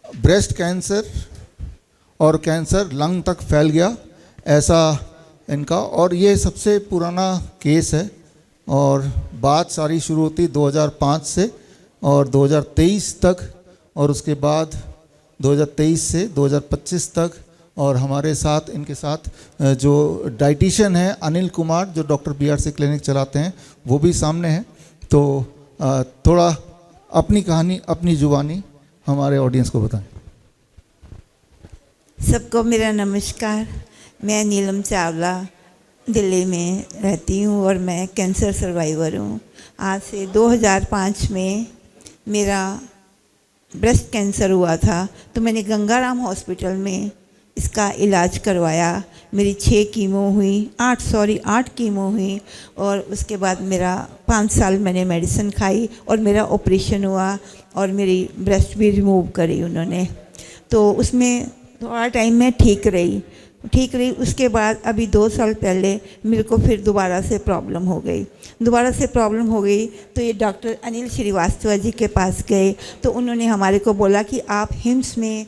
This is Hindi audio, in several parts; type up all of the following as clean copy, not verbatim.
ब्रेस्ट कैंसर और कैंसर लंग तक फैल गया, ऐसा इनका। और ये सबसे पुराना केस है और बात सारी शुरू होती 2005 से और 2023 तक, और उसके बाद 2023 से 2025 तक। और हमारे साथ इनके साथ जो डाइटिशियन है अनिल कुमार, जो डॉक्टर BRC क्लिनिक चलाते हैं, वो भी सामने हैं। तो थोड़ा अपनी कहानी अपनी जुबानी हमारे ऑडियंस को बताएं। सबको मेरा नमस्कार। मैं नीलम चावला दिल्ली में रहती हूँ और मैं कैंसर सर्वाइवर हूँ। आज से 2005 में मेरा ब्रेस्ट कैंसर हुआ था, तो मैंने गंगाराम हॉस्पिटल में इसका इलाज करवाया। मेरी 6 कीमो हुई, 8 कीमो हुई, और उसके बाद मेरा 5 साल मैंने मेडिसिन खाई और मेरा ऑपरेशन हुआ और मेरी ब्रेस्ट भी रिमूव करी उन्होंने। तो उसमें थोड़ा टाइम में ठीक रही। उसके बाद अभी 2 साल पहले मेरे को फिर दोबारा से प्रॉब्लम हो गई। तो ये डॉक्टर अनिल श्रीवास्तव जी के पास गए, तो उन्होंने हमारे को बोला कि आप हिम्स में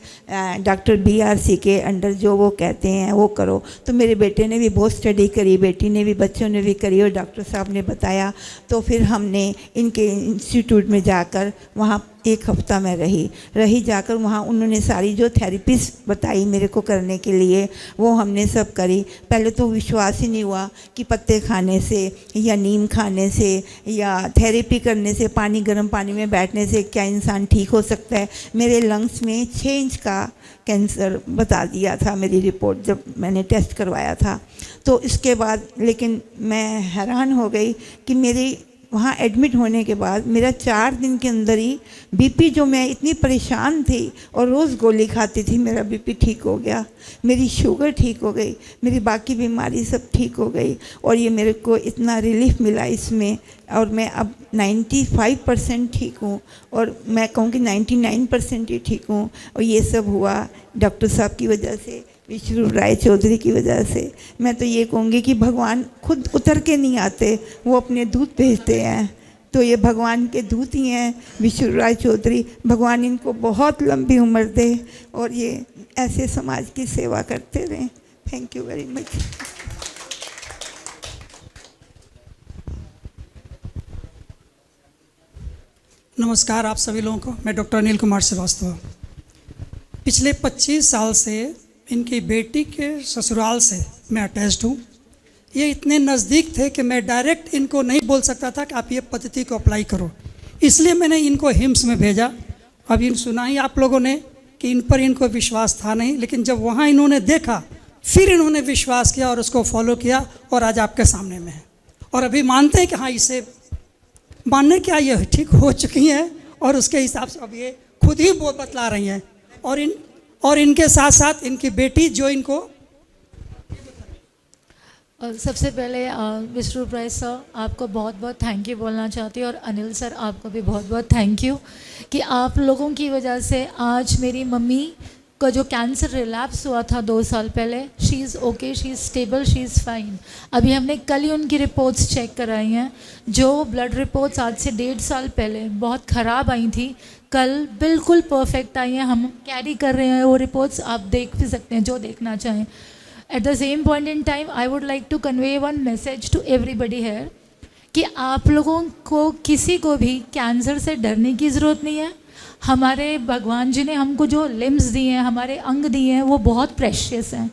डॉक्टर BRC के अंडर जो वो कहते हैं वो करो। तो मेरे बेटे ने भी बहुत स्टडी करी, बेटी ने भी, बच्चों ने भी करी, और डॉक्टर साहब ने बताया। तो फिर हमने इनके इंस्टीट्यूट में जाकर वहाँ 1 हफ्ता में रही जाकर वहाँ उन्होंने सारी जो थेरेपीज बताई मेरे को करने के लिए, वो हमने सब करी। पहले तो विश्वास ही नहीं हुआ कि पत्ते खाने से या नीम खाने से या थेरेपी करने से, गर्म पानी में बैठने से क्या इंसान ठीक हो सकता है। मेरे लंग्स में 6 इंच का कैंसर बता दिया था मेरी रिपोर्ट जब मैंने टेस्ट करवाया था। तो इसके बाद लेकिन मैं हैरान हो गई कि मेरी वहाँ एडमिट होने के बाद मेरा 4 दिन के अंदर ही BP, जो मैं इतनी परेशान थी और रोज़ गोली खाती थी, मेरा BP ठीक हो गया, मेरी शुगर ठीक हो गई, मेरी बाकी बीमारी सब ठीक हो गई। और ये मेरे को इतना रिलीफ मिला इसमें, और मैं अब 95% ठीक हूँ, और मैं कहूँ कि 99% ही ठीक हूँ। और ये सब हुआ डॉक्टर साहब की वजह से, विष्णु राय चौधरी की वजह से। मैं तो ये कहूँगी कि भगवान खुद उतर के नहीं आते, वो अपने दूत भेजते हैं। तो ये भगवान के दूत ही हैं विष्णु राय चौधरी। भगवान इनको बहुत लंबी उम्र दे और ये ऐसे समाज की सेवा करते रहें। Thank you very much. नमस्कार आप सभी लोगों को। मैं डॉक्टर अनिल कुमार श्रीवास्तव। पिछले 25 साल से इनकी बेटी के ससुराल से मैं अटैच्ड हूँ। ये इतने नज़दीक थे कि मैं डायरेक्ट इनको नहीं बोल सकता था कि आप ये पद्धति को अप्लाई करो, इसलिए मैंने इनको हिम्स में भेजा। अब इन सुना ही आप लोगों ने कि इन पर इनको विश्वास था नहीं, लेकिन जब वहाँ इन्होंने देखा फिर इन्होंने विश्वास किया और उसको फॉलो किया, और आज आपके सामने में है। और अभी मानते हैं कि हाँ, इसे मानने क्या, ये ठीक हो चुकी हैं और उसके हिसाब से अब ये खुद ही वो बतला रही हैं। और इनके साथ साथ इनकी बेटी जो इनको सबसे पहले विष्णु राय सर आपको बहुत बहुत थैंक यू बोलना चाहती हूँ, और अनिल सर आपको भी बहुत बहुत थैंक यू कि आप लोगों की वजह से आज मेरी मम्मी का जो कैंसर रिलैप्स हुआ था 2 साल पहले, she is okay, she is stable, she is fine. अभी हमने कल ही उनकी रिपोर्ट्स चेक कराई हैं। जो ब्लड रिपोर्ट्स आज से 1.5 साल पहले बहुत ख़राब आई थी, कल बिल्कुल परफेक्ट आई हैं। हम कैरी कर रहे हैं वो रिपोर्ट्स, आप देख भी सकते हैं जो देखना चाहें। At the same point in time I would like to convey one message to everybody here कि आप लोगों को किसी को भी कैंसर से डरने की ज़रूरत नहीं है। हमारे भगवान जी ने हमको जो लिम्स दिए हैं, हमारे अंग दिए हैं, वो बहुत प्रेशियस हैं।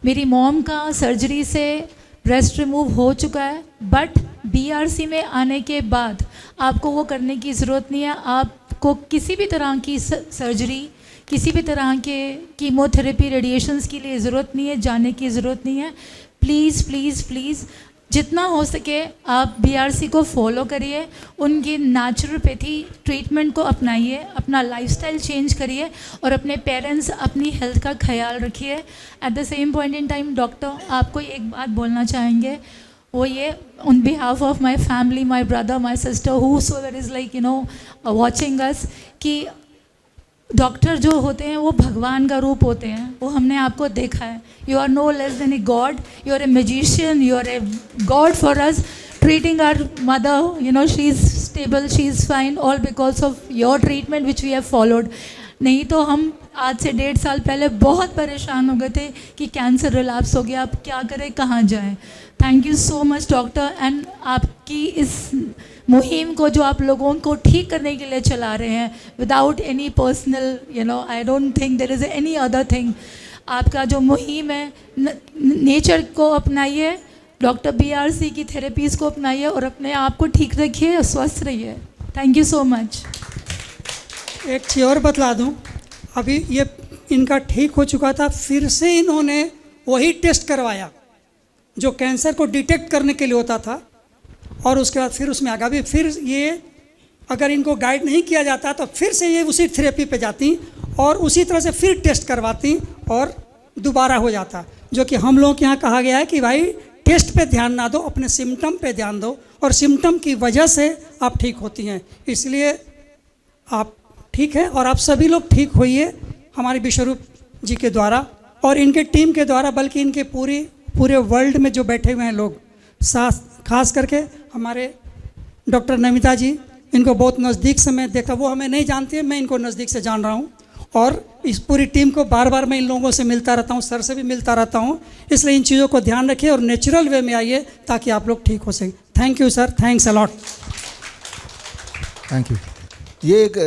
मेरी मॉम का सर्जरी से ब्रेस्ट रिमूव हो चुका है, बट BRC में आने के बाद आपको वो करने की ज़रूरत नहीं है। आपको किसी भी तरह की सर्जरी, किसी भी तरह के कीमोथेरेपी, रेडिएशंस के लिए ज़रूरत नहीं है, जाने की ज़रूरत नहीं है। प्लीज़ प्लीज़ प्लीज़ जितना हो सके आप BRC को फॉलो करिए, उनकी नेचुरोपैथी ट्रीटमेंट को अपनाइए, अपना लाइफस्टाइल चेंज करिए और अपने पेरेंट्स, अपनी हेल्थ का ख्याल रखिए। Eight the same point in time doctor आपको एक बात बोलना चाहेंगे, वो ये on behalf of my family, my brother, my sister, whosoever is like watching us, कि डॉक्टर जो होते हैं वो भगवान का रूप होते हैं। वो हमने आपको देखा है। You are no less than a god, you are a magician, you are a god for us, treating our mother, she is stable, she is fine, all because of your treatment which we have followed. नहीं तो हम आज से 1.5 साल पहले बहुत परेशान हो गए थे कि कैंसर रिलैप्स हो गया, अब क्या करें, कहाँ जाएं। Thank you so much doctor, and आपकी इस मुहिम को जो आप लोगों को ठीक करने के लिए चला रहे हैं without any personal I don't think there is any other thing. आपका जो मुहिम है, नेचर को अपनाइए, डॉक्टर BRC की थेरेपीज़ को अपनाइए और अपने आप को ठीक रखिए, स्वस्थ रहिए। Thank you so much. एक चीज़ और बतला दूं, अभी ये इनका ठीक हो चुका था, फिर से इन्होंने वही टेस्ट करवाया जो कैंसर को डिटेक्ट करने के लिए होता था, और उसके बाद फिर उसमें आगे भी फिर ये अगर इनको गाइड नहीं किया जाता तो फिर से ये उसी थेरेपी पे जाती और उसी तरह से फिर टेस्ट करवाती और दोबारा हो जाता। जो कि हम लोगों के यहाँ कहा गया है कि भाई टेस्ट पे ध्यान ना दो, अपने सिम्टम पे ध्यान दो, और सिम्टम की वजह से आप ठीक होती हैं। इसलिए आप ठीक हैं और आप सभी लोग ठीक होइए हमारे विश्वरूप जी के द्वारा और इनके टीम के द्वारा, बल्कि इनके पूरे वर्ल्ड में जो बैठे हुए हैं लोग, खास करके हमारे डॉक्टर नमिता जी, इनको बहुत नज़दीक से मैं देखा, वो हमें नहीं जानती है, मैं इनको नज़दीक से जान रहा हूँ, और इस पूरी टीम को बार बार मैं इन लोगों से मिलता रहता हूँ, सर से भी मिलता रहता हूँ। इसलिए इन चीज़ों को ध्यान रखिए और नेचुरल वे में आइए ताकि आप लोग ठीक हो सकें। Thank you sir, thanks a lot. Thank you. ये एक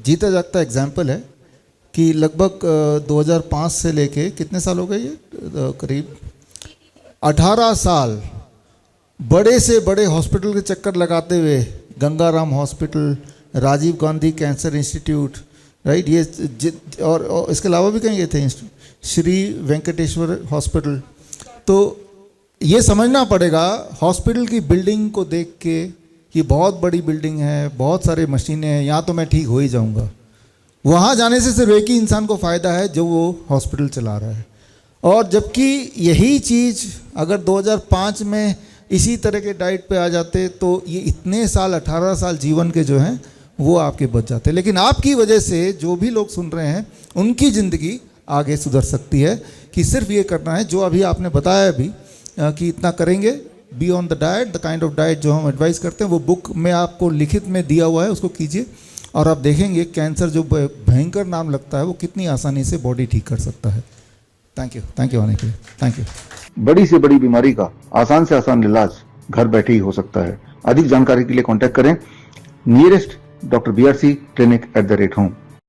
जीता जागता एग्जाम्पल है कि लगभग 2005 से लेके कितने साल हो गए, ये करीब 18 साल बड़े से बड़े हॉस्पिटल के चक्कर लगाते हुए, Gangaram hospital, Rajiv Gandhi cancer institute, right, ये और इसके अलावा भी कहीं गए थे, श्री वेंकटेश्वर हॉस्पिटल। तो ये समझना पड़ेगा हॉस्पिटल की बिल्डिंग को देख के कि बहुत बड़ी बिल्डिंग है, बहुत सारे मशीनें हैं, यहाँ तो मैं ठीक हो ही जाऊँगा। वहाँ जाने से सिर्फ एक ही इंसान को फ़ायदा है जो वो हॉस्पिटल चला रहा है। और जबकि यही चीज़ अगर 2005 में इसी तरह के डाइट पे आ जाते तो ये इतने साल, 18 साल जीवन के जो हैं वो आपके बच जाते। लेकिन आपकी वजह से जो भी लोग सुन रहे हैं उनकी ज़िंदगी आगे सुधर सकती है कि सिर्फ ये करना है जो अभी आपने बताया अभी कि इतना करेंगे, be on the diet, the kind of diet जो हम एडवाइस करते हैं वो बुक में आपको लिखित में दिया हुआ है, उसको कीजिए और आप देखेंगे कैंसर जो भयंकर नाम लगता है वो कितनी आसानी से बॉडी ठीक कर सकता है। थैंक यू आने के लिए, थैंक यू। बड़ी से बड़ी बीमारी का आसान से आसान इलाज घर बैठे ही हो सकता है। अधिक जानकारी के लिए कांटेक्ट करें nearest doctor BRC clinic @home।